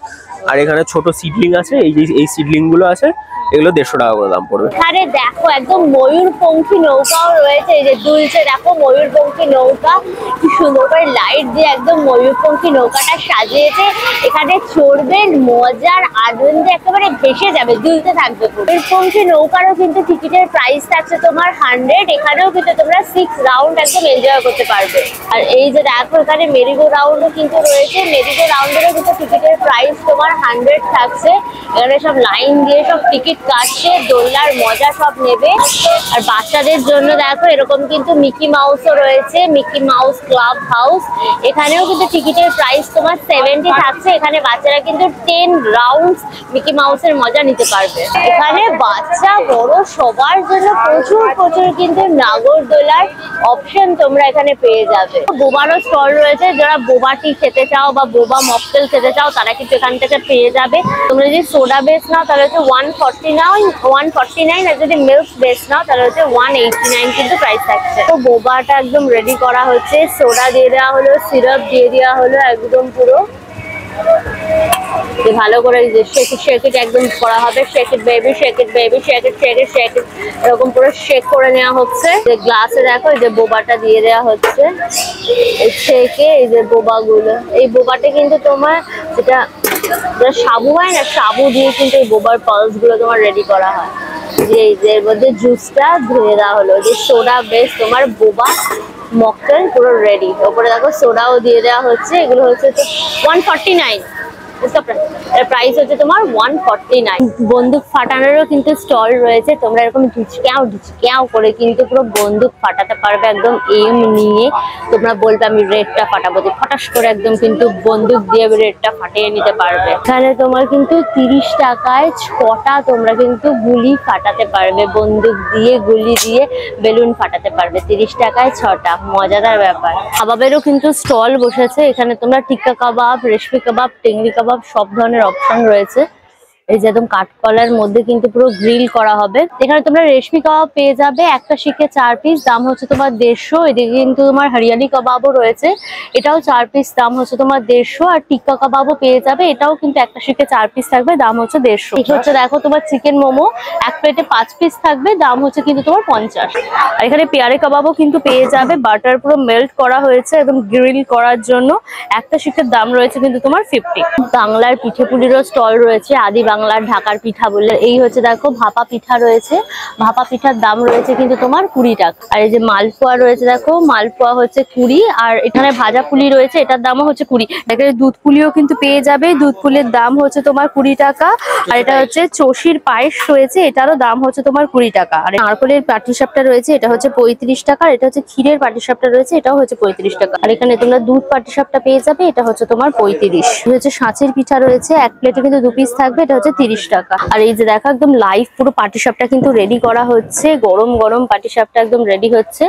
আর এখানে ছোট সিডলিং আছে, এই সিডলিং গুলো আছে, এগুলো 150 টাকা করে দাম পড়বে। আরে দেখো একদম ময়ূরপঙ্খী নৌকাও রয়েছে, এই যে দুলছে দেখো ময়ূরপঙ্খী নৌকা, কি সুন্দর করে লাইট দিয়ে একদম ময়ূরপঙ্খী নৌকাটা সাজিয়েছে। এখানে চড়বেন, মজার আনন্দে একেবারে ভেসে যাবে, দুলতে থাকবে। ময়ূরপঙ্খী নৌকারও কিন্তু টিকিটের প্রাইস থাকছে তোমার 100। এখানেও কিন্তু তোমরা 6 রাউন্ড একদম এনজয় করতে পারবে। আর এই যে দেখো এখানে মেরিগো রাউন্ডও কিন্তু রয়েছে। মেরিগো রাউন্ডেরও কিন্তু টিকিটের প্রাইস তোমার 100 থাকছে। এখানে সব লাইন দিয়ে সব টিকিট কাটছে, দোলনার মজা সব নেবে। আর বাচ্চাদের জন্য দেখো এরকম কিন্তু মিকি মাউসও রয়েছে, মিকি মাউস ক্লাব হাউস। এখানেও কিন্তু টিকিটের প্রাইস তোমার 70 থাকছে। এখানে বাচ্চারা কিন্তু 10 রাউন্ড মিকি মাউসের মজা নিতে পারবে। এখানে বাচ্চা বড় সবার জন্য প্রচুর কিন্তু নাগরদোলার অপশন তোমরা এখানে পেয়ে যাবে। বোবারও স্টল রয়েছে, যারা বোবা টি খেতে চাও বা বোবা মকটেল খেতে চাও তারা কিন্তু এখান থেকে পেয়ে যাবে। তোমরা যদি সোডা বেস নাও তাহলে হচ্ছে 149, আর যদি মিল্ক বেস নাও তাহলে হচ্ছে 189 কিন্তু প্রাইস থাকছে। তো বোবাটা একদম রেডি করা হচ্ছে, সোডা দিয়ে দেওয়া হলো, সিরাপ দিয়ে দেওয়া হলো, একদম পুরো ভালো করে শেক ইট একদম করা হবে। Shake it baby, shake it baby, shake it shake it shake ইট, এরকম পুরো শেক করে নেওয়া হচ্ছে। যে গ্লাসে দেখো এই যে বোবাটা দিয়ে দেওয়া হচ্ছে শেকে, এই যে বোবাগুলো, এই বোবাটা কিন্তু তোমার যেটা সাবু হয় না, সাবু দিয়ে কিন্তু এই বোবার পালস গুলো তোমার রেডি করা হয়। যে এর মধ্যে জুসটা ধুয়ে দেওয়া হলো, যে সোডা বেস তোমার বোবা মকটেল পুরো রেডি। ওপরে দেখো সোডাও দিয়ে দেওয়া হচ্ছে। এগুলো হচ্ছে তো 149, এর প্রাইস হচ্ছে তোমার 149। বন্দুক ফাটানোরও কিন্তু স্টল রয়েছে। তোমরা এরকম ঢিচক্যাও করে কিন্তু পুরো বন্দুক ফাটাতে পারবে, একদম এম নিয়ে। তোমরা বলবে আমি রেডটা ফাটাবো, ফটাস করে একদম কিন্তু বন্দুক দিয়ে রেডটা ফাটিয়ে নিতে পারবে। এখানে তোমার কিন্তু 30 টাকায় 6টা তোমরা কিন্তু গুলি ফাটাতে পারবে, বন্দুক দিয়ে গুলি দিয়ে বেলুন ফাটাতে পারবে। 30 টাকায় 6টা, মজাদার ব্যাপার। কাবাবেরও কিন্তু স্টল বসেছে। এখানে তোমরা টিক্কা কাবাব, রেশমি কাবাব, টেংরি কাবাব সব ধরনের অপশন রয়েছে। এই যে একদম কাঠকলার মধ্যে কিন্তু পুরো গ্রিল করা হবে। এখানে তোমরা রেশমি কাবাব পেয়ে যাবে, একটা শিখে 4 পিস, দাম হচ্ছে তোমার 150। এদিকে কিন্তু তোমার হরিয়ালি কাবাবও রয়েছে, এটাও 4 পিস, দাম হচ্ছে তোমার 150। আর টিক্কা কাবাবও পেয়ে যাবে, এটাও কিন্তু একটা শিখে 4 পিস থাকবে, দাম হচ্ছে 150। ঠিক হচ্ছে দেখো তোমার চিকেন মোমো, এক প্লেটে 5 পিস থাকবে, দাম হচ্ছে কিন্তু তোমার 50। আর এখানে পেয়ারে কাবাবও কিন্তু পেয়ে যাবে, বাটার পুরো মেল্ট করা হয়েছে একদম গ্রিল করার জন্য। একটা শিখের দাম রয়েছে কিন্তু তোমার 50। বাংলার পিঠে পুলিরও স্টল রয়েছে, আদি বাংলার ঢাকার পিঠা বললে। এই হচ্ছে দেখো ভাপা পিঠা রয়েছে, ভাপা পিঠার দাম রয়েছে কিন্তু তোমার 20 টাকা। আর এই যে মালপোয়া রয়েছে দেখো, মালপোয়া হচ্ছে 20। আর এখানে ভাজা পুলি রয়েছে, এটার দামও হচ্ছে 20। এখানে দুধ পুলিও কিন্তু পেয়ে যাবে, দুধ পুলির দাম হচ্ছে তোমার 20 টাকা। আর এটা হচ্ছে চষির পায়েস রয়েছে, এটারও দাম হচ্ছে তোমার 20 টাকা। আর নারকলের পাটিসাপটা রয়েছে, এটা হচ্ছে 35 টাকা। এটা হচ্ছে ক্ষীরের পাটিসাপটা রয়েছে, এটাও হচ্ছে 35 টাকা। আর এখানে তোমরা দুধ পাটিসাপটা পেয়ে যাবে, এটা হচ্ছে তোমার 35। হচ্ছে সাঁচের পিঠা রয়েছে, এক প্লেটে কিন্তু 2 পিস থাকবে, এটা হচ্ছে 30 টাকা। আর এই যে দেখো একদম লাইভ পুরো পাটিসাপটা কিন্তু রেডি করা হচ্ছে, গরম গরম পাটিসাপটা একদম রেডি হচ্ছে।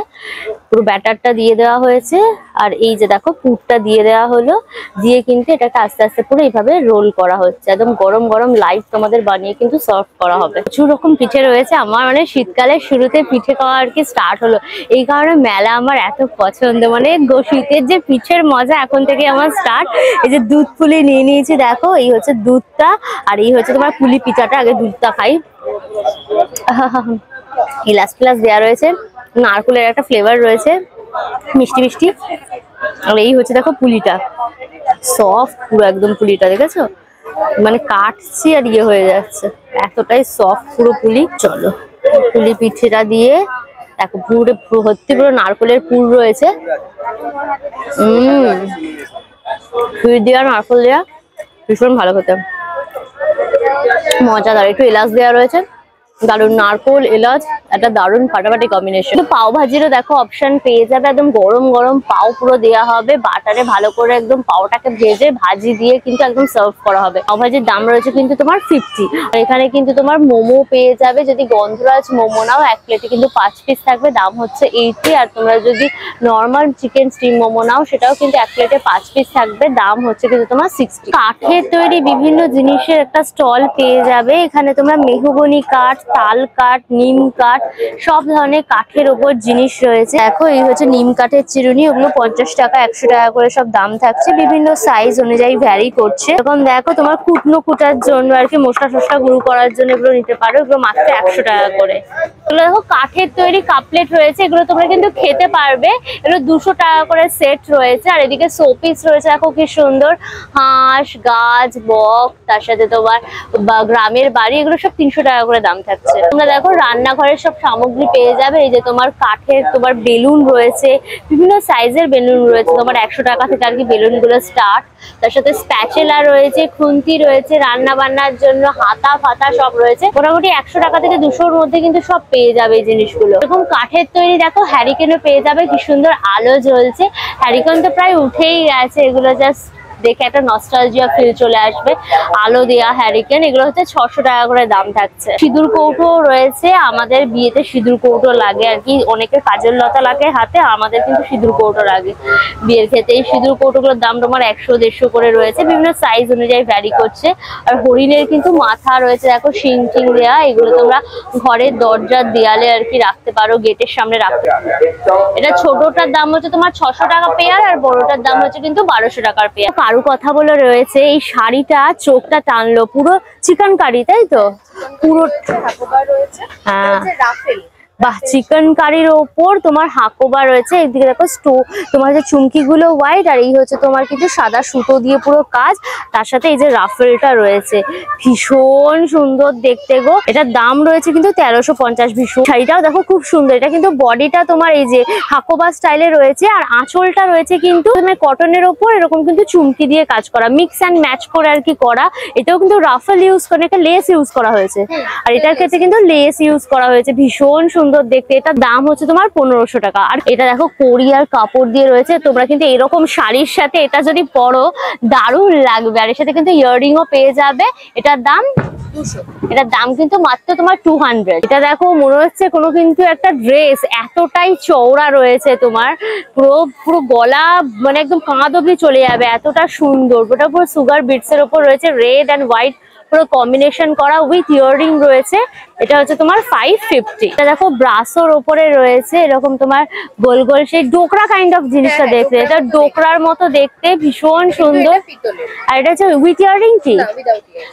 পুরো ব্যাটারটা দিয়ে দেওয়া হয়েছে, আর এই যে দেখো পুরটা দিয়ে দেওয়া হলো, দিয়ে কিন্তু এটাকে আস্তে আস্তে পুরো এইভাবে রোল করা হচ্ছে। একদম গরম গরম লাইভ তোমাদের বানিয়ে কিন্তু সার্ভ করা হবে। প্রচুর রকম পিঠে রয়েছে। আমার মানে শীতকালের শুরুতে পিঠে খাওয়া আর কি স্টার্ট হলো, এই কারণে মেলা আমার এত পছন্দ। মানে শীতের যে পিঠের মজা এখন থেকে আমার স্টার্ট। এই যে দুধ পুলি নিয়ে নিয়েছি, দেখো এই হচ্ছে দুধটা, আর এই হচ্ছে তোমার পুলি পিঠাটা। আগে দুধটা খাই। এলাচ ফেলাচ দেওয়া রয়েছে, নারকেলের একটা ফ্লেভার রয়েছে, মিষ্টি মিষ্টি। আর এই হচ্ছে দেখো পুলিটা, সফট পুরো একদম পুলিটা, দেখেছো? মানে কাটছি আর ইয়ে হয়ে যাচ্ছে, এতটাই সফট পুরো পুলি। চলো পুলি পিঠেটা দিয়ে দেখো, পুরো ভর্তি পুরো নারকেলের পুর রয়েছে। ফুল দেওয়া নারকেল দেওয়া ভীষণ ভালো খেতে, মজাদার। একটু এলাচ দেওয়া রয়েছে, দারুন। নারকোল এলাচ একটা দারুন ফাটাফাটি কম্বিনেশন। পাও ভাজিরও দেখো অপশন পেয়ে যাবে, একদম গরম গরম পাও পুরো দেওয়া হবে বাটারে, ভালো করে একদম পাওটাকে ভেজে ভাজি দিয়ে কিন্তু একদম সার্ভ করা হবে। পাও ভাজির দাম রয়েছে কিন্তু তোমার 50। আর এখানে কিন্তু তোমার মোমো পেয়ে যাবে, যদি গন্ধরাজ মোমো নাও 1 প্লেটে কিন্তু 5 পিস থাকবে, দাম হচ্ছে 80। আর তোমরা যদি নর্মাল চিকেন স্টিম মোমো নাও সেটাও কিন্তু 1 প্লেটে 5 পিস থাকবে, দাম হচ্ছে কিন্তু তোমার 60। কাঠের তৈরি বিভিন্ন জিনিসের একটা স্টল পেয়ে যাবে। এখানে তোমরা মেহগনি কাঠ, তাল কাঠ, নিম কাঠ, সব ধরনের কাঠের ওপর জিনিস রয়েছে। দেখো এই হচ্ছে নিম কাঠের চিরুনি, ওগুলো 50 টাকা 100 টাকা করে সব দাম থাকছে, বিভিন্ন সাইজ অনুযায়ী ভ্যারি করছে। এরকম দেখো তোমার কুটনো কুটার জন্য আর কি, মশলা টসলা গুঁড়ো করার জন্য এগুলো নিতে পারো, এগুলো মাত্র 100 টাকা করে। এগুলো দেখো কাঠের তৈরি কাপলেট রয়েছে, এগুলো তোমরা কিন্তু খেতে পারবে, এগুলো 200 টাকা করে সেট রয়েছে। আর এদিকে শোপিস রয়েছে, দেখো কি সুন্দর, হাঁস, গাছ, বক, তার সাথে তোমার গ্রামের বাড়ি, এগুলো সব 300 টাকা করে দাম থাকছে। তোমরা দেখো রান্নাঘরের সব সামগ্রী পেয়ে যাবে। এই যে তোমার কাঠের তোমার বেলুন রয়েছে, বিভিন্ন সাইজের বেলুন রয়েছে, তোমার 100 টাকা থেকে আর কি বেলুন গুলো স্টার্ট। তার সাথে স্প্যাচেলা রয়েছে, খুন্তি রয়েছে, রান্না বান্নার জন্য হাতা ফাতা সব রয়েছে। মোটামুটি 100 টাকা থেকে 200-র মধ্যে কিন্তু সব পেয়ে যাবে এই জিনিসগুলো। এরকম কাঠের তৈরি দেখো হ্যারিকেনও পেয়ে যাবে, কি সুন্দর আলো জ্বলছে। হ্যারিকেন তো প্রায় উঠেই গেছে, এগুলো জাস্ট দেখে একটা নস্টালজিয়া ফিল চলে আসবে। আলো দেয়া হ্যারিকেন, এগুলো হচ্ছে 600 টাকা করে দাম থাকছে। সিঁদুর কৌটো রয়েছে, আমাদের বিয়েতে সিঁদুর কৌটো লাগে আর কি, অনেকের কাজল লতা লাগে হাতে, আমাদের কিন্তু সিঁদুর কৌটো লাগে বিয়ের ক্ষেত্রে। এই সিঁদুর কৌটোগুলোর দাম তোমার 100-150 করে রয়েছে, বিভিন্ন সাইজ অনুযায়ী ভ্যারি করছে। আর হরিণের কিন্তু মাথা রয়েছে, দেখো শিং টিং দেয়া, এগুলো তোমরা ঘরের দরজার দেয়ালে আর কি রাখতে পারো, গেটের সামনে রাখতে পারো। এটা ছোটটার দাম হচ্ছে তোমার 600 টাকা পেয়ার, আর বড়টার দাম হচ্ছে কিন্তু 1200 টাকার পেয়ার। কারু কথা বলে রয়েছে, এই শাড়িটা চোখটা টানলো, পুরো চিকেন কারি, তাই তো? পুরো হ্যাঁ, বাহ, চিকেন কারির ওপর তোমার হাকোবা রয়েছে। এদিকে দেখো তোমার যে চুমকি গুলো হোয়াইট, আর এই হচ্ছে তোমার কিন্তু সাদা সুতো দিয়ে পুরো কাজ, তার সাথে এই যে রাফেলটা রয়েছে, ভীষণ সুন্দর দেখতে গো। এটার দাম রয়েছে কিন্তু 1350। ভীষণ শাড়িটাও দেখো খুব সুন্দর, এটা কিন্তু বডিটা তোমার এই যে হাকোবা স্টাইলে রয়েছে, আর আঁচলটা রয়েছে কিন্তু তোমার কটনের ওপর এরকম কিন্তু চুমকি দিয়ে কাজ করা, মিক্স অ্যান্ড ম্যাচ করে আর কি করা। এটাও কিন্তু রাফেল ইউজ করে, একটা লেস ইউজ করা হয়েছে, আর এটার ক্ষেত্রে কিন্তু লেস ইউজ করা হয়েছে, ভীষণ সুন্দর দেখতে। এটার দাম হচ্ছে তোমার 1500 টাকা। আর এটা দেখো কড়ি আর কাপড় দিয়ে রয়েছে, তোমরা কিন্তু এরকম শাড়ির সাথে এটা যদি পরো দারুণ লাগবে। আর এর সাথে কিন্তু ইয়াররিংও পেয়ে যাবে, এটার দাম 200। এটার দাম কিন্তু মাত্র তোমার 200। এটা দেখো মনে হচ্ছে কোনো কিন্তু একটা ড্রেস, এতটাই চওড়া রয়েছে, তোমার পুরো গলা মানে একদম কাঁধ অব্দি চলে যাবে, এতটা সুন্দর। ওটা পুরো সুগার বিটস এর উপর রয়েছে, রেড অ্যান্ড হোয়াইট পুরো কম্বিনেশন করা, উইথ ইয়াররিং রয়েছে। এটা হচ্ছে তোমার 550। এটা দেখো ব্রাসোর ওপরে রয়েছে, এরকম তোমার গোল গোল সেই ডোকরা কাইন্ড অফ জিনিসটা দেখতে, এটা ডোকরার মতো দেখতে, ভীষণ সুন্দর। আর এটা হচ্ছে উইথ ইয়াররিং কি,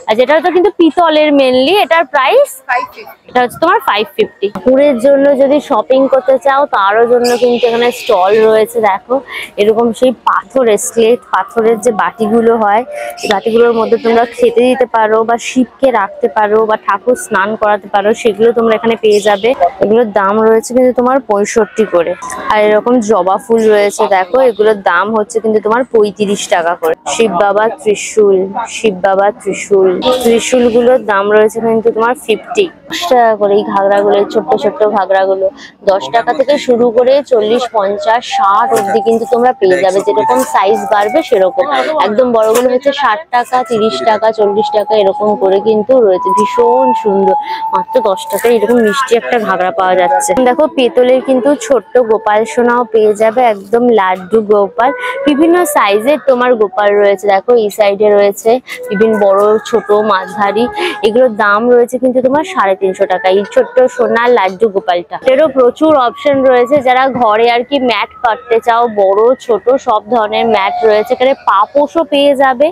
আর যেটা হচ্ছে কিন্তু পিতলের মেনলি। এটার প্রাইস 550। এটা হচ্ছে তোমার 550। ঠাকুরের জন্য যদি শপিং করতে চাও তারও জন্য কিন্তু এখানে স্টল রয়েছে। দেখো এরকম সেই পাথরের স্লেট পাথরের যে বাটিগুলো হয়, এই বাটিগুলোর মধ্যে তোমরা খেতে দিতে পারো, বা শিবকে রাখতে পারো, বা ঠাকুর স্নান করাতে পারো, সেগুলো তোমরা এখানে পেয়ে যাবে। এগুলোর দাম রয়েছে কিন্তু তোমার 65 করে। আর এরকম জবা ফুল রয়েছে, দেখো এগুলোর দাম হচ্ছে কিন্তু তোমার 35 টাকা করে। শিব বাবা ত্রিশূল, শিব বাবা ত্রিশূল, ত্রিশূল গুলোর দাম রয়েছে কিন্তু তোমার 50। 10 টাকা করে এই ঘাগরাগুলো, ছোট্ট ছোট্ট ঘাগরাগুলো 10 টাকা থেকে শুরু করে 40, 50, 60 অব্দি কিন্তু তোমরা পেয়ে যাবে। যেরকম সাইজ বাড়বে সেরকম। একদম বড়গুলো হচ্ছে 60 টাকা, 30 টাকা, 40 টাকা এরকম করে কিন্তু রয়েছে। ভীষণ সুন্দর, মাত্র 10 টাকায় এরকম মিষ্টি একটা ঘাগরা পাওয়া যাচ্ছে। দেখো পেতলের কিন্তু ছোট্ট গোপাল সোনাও পেয়ে যাবে, একদম লাড্ডু গোপাল। বিভিন্ন সাইজের তোমার গোপাল রয়েছে। দেখো এই সাইডে রয়েছে বিভিন্ন বড়, ছোট, মাঝারি। এগুলোর দাম রয়েছে কিন্তু তোমার 350 টাকা এই ছোট্ট সোনার লাড্ডু গোপালটা। এরও প্রচুর অপশন রয়েছে। যারা ঘরে আর কি ম্যাট পাততে চাও, বড় ছোট সব ধরনের ম্যাট রয়েছে। এখানে পাপোশও পেয়ে যাবে,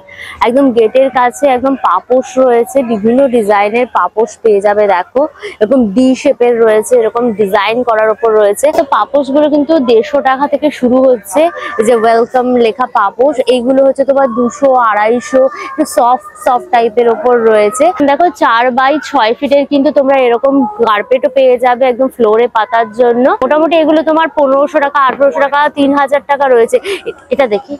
একদম গেটের কাছে একদম পাপোশ রয়েছে, বিভিন্ন ডিজাইনের পাপোশ পেয়ে যাবে। দেখো এরকম ডি শেপের রয়েছে, এরকম ডিজাইন করার উপর রয়েছে। তো পাপোশ গুলো কিন্তু 150 টাকা থেকে শুরু হচ্ছে। যে ওয়েলকাম লেখা পাপোশ, এইগুলো হচ্ছে তোমার 200, 250, সফট টাইপের ওপর রয়েছে। দেখো 4x6 ফিটের কিন্তু তোমরা এরকম কার্পেটও পেয়ে যাবে একদম ফ্লোরে পাতার জন্য। মোটামুটি এগুলো তোমার 1500 টাকা, 1800 টাকা, 3000 টাকা রয়েছে। এটা দেখি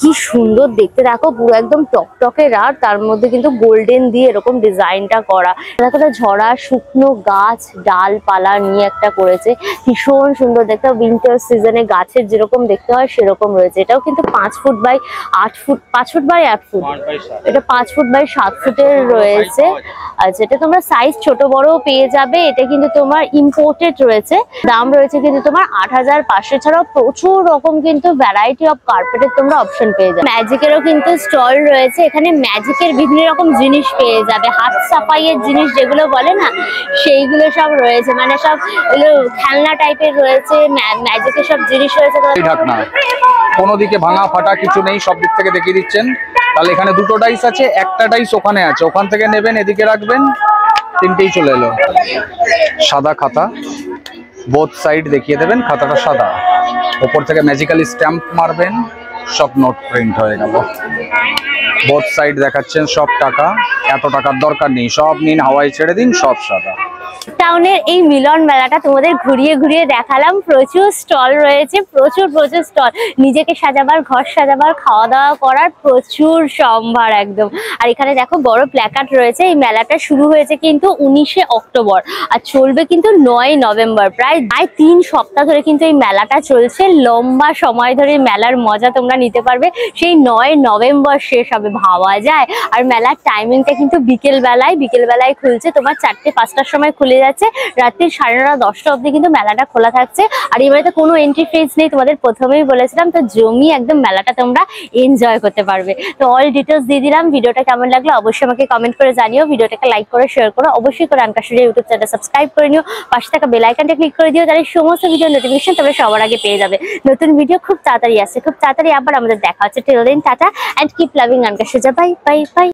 কি সুন্দর দেখতে। দেখো পুরো একদম টকটকে রাত, তার মধ্যে কিন্তু গোল্ডেন দিয়ে এরকম ডিজাইনটা করা। দেখো ঝরা শুকনো গাছ ডালপালা নিয়ে একটা করেছে, ভীষণ সুন্দর দেখতে। উইন্টার সিজনে গাছের যেরকম দেখতে হয় সেরকম রয়েছে। এটাও কিন্তু 5 foot by 8 foot, 5 foot by 8 foot, এটা 5 ফুট বাই 7 ফুটের রয়েছে। আচ্ছা, এটা তোমরা সাইজ ছোট বড় পেয়ে যাবে। এটা কিন্তু তোমার ইম্পোর্টেড রয়েছে। দাম রয়েছে কিন্তু তোমার 8500। ছাড়াও প্রচুর রকম কিন্তু ভ্যারাইটি অফ কার্পেটের তোমরা অপশন পেয়ে যাবে। ম্যাজিকেরও কিন্তু স্টল রয়েছে। এখানে ম্যাজিকের বিভিন্ন রকম জিনিস পেয়ে যাবে, হাত সাফাইয়ের জিনিস যেগুলো বলে না, সেইগুলো সব রয়েছে। মানে সব খেলনা টাইপের রয়েছে, ম্যাজিকের সব জিনিস রয়েছে। ঢাকনা কোনো দিকে ভাঙা ফাটা কিছু নেই, সব দিক থেকে দেখিয়ে দিচ্ছেন। তাহলে এখানে দুটো ডাইস আছে, একটা ডাইস ওখানে আছে, ওখান থেকে নেবেন, এদিকে রাখবেন, তিনটেই চলে এলো। সাদা খাতা, বোথ সাইড দেখিয়ে দেবেন, খাতাটা সাদা, ওপর থেকে ম্যাজিক্যালি স্ট্যাম্প মারবেন, সব নোট প্রিন্ট হয়ে গেল। বোথ সাইড দেখাচ্ছেন, সব টাকা, এত টাকার দরকার নেই, সব নিন, হাওয়ায় ছেড়ে দিন, সব সাদা। টাউনের এই মিলন মেলাটা তোমাদের ঘুরিয়ে ঘুরিয়ে দেখালাম। প্রচুর স্টল রয়েছে, প্রচুর স্টল। নিজেকে সাজাবার, ঘর সাজাবার, খাওয়া দাওয়া করার প্রচুর সম্ভার একদম। আর এখানে দেখো বড় প্ল্যাকার্ড রয়েছে। এই মেলাটা শুরু হয়েছে কিন্তু 19শে অক্টোবর আর চলবে কিন্তু 9 নভেম্বর। প্রায় 3 সপ্তাহ ধরে কিন্তু এই মেলাটা চলছে। লম্বা সময় ধরে মেলার মজা তোমরা নিতে পারবে। সেই 9 নভেম্বর শেষ হবে, ভাবা যায়। আর মেলার টাইমিংটা কিন্তু বিকেল বেলায় খুলছে। তোমার 4টে-5টার সময় খুলে যাচ্ছে, রাত্রি 9:30, 10টা অব্দি কিন্তু মেলাটা খোলা থাকছে। আর এবারে কোনো এন্ট্রি ফিস নেই, তোমাদের প্রথমেই বলেছিলাম। তো জমি একদম মেলাটা তোমরা এনজয় করতে পারবে। তো অল ডিটেলস দিয়ে দিলাম। ভিডিওটা কেমন লাগলো অবশ্যই আমাকে কমেন্ট করে জানিও। ভিডিওটাকে লাইক করে শেয়ার করো, অবশ্যই করে আনকা স্টুডিও ইউটিউব চ্যানেল সাবস্ক্রাইব করে নিও। পাশে থাকা বেল আইকনটা ক্লিক করে দিও, তাহলে সমস্ত ভিডিও নোটিফিকেশন তোমরা সবার আগে পেয়ে যাবে। নতুন ভিডিও খুব তাড়াতাড়ি আসছে, খুব তাড়াতাড়ি আবার আমাদের দেখা হচ্ছে। Till then tata and keep loving Anka studio. Bye bye by.